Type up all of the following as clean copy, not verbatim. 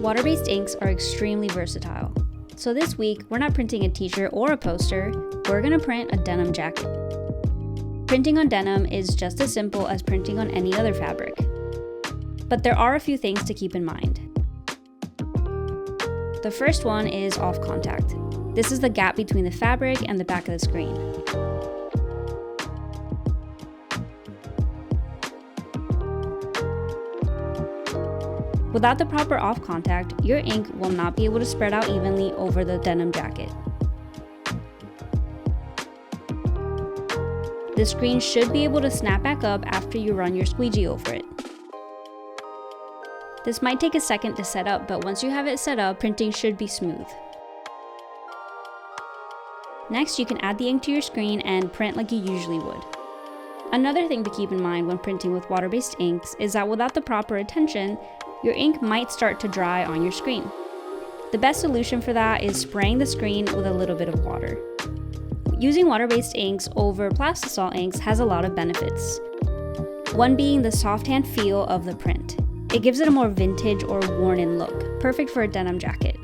Water-based inks are extremely versatile. So this week, we're not printing a t-shirt or a poster, we're gonna print a denim jacket. Printing on denim is just as simple as printing on any other fabric. But there are a few things to keep in mind. The first one is off contact. This is the gap between the fabric and the back of the screen. Without the proper off contact, your ink will not be able to spread out evenly over the denim jacket. The screen should be able to snap back up after you run your squeegee over it. This might take a second to set up, but once you have it set up, printing should be smooth. Next, you can add the ink to your screen and print like you usually would. Another thing to keep in mind when printing with water-based inks is that without the proper attention, your ink might start to dry on your screen. The best solution for that is spraying the screen with a little bit of water. Using water-based inks over plastisol inks has a lot of benefits. One being the soft hand feel of the print. It gives it a more vintage or worn-in look, perfect for a denim jacket.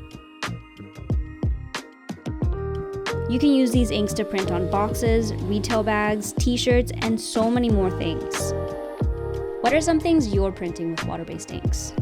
You can use these inks to print on boxes, retail bags, t-shirts, and so many more things. What are some things you're printing with water-based inks?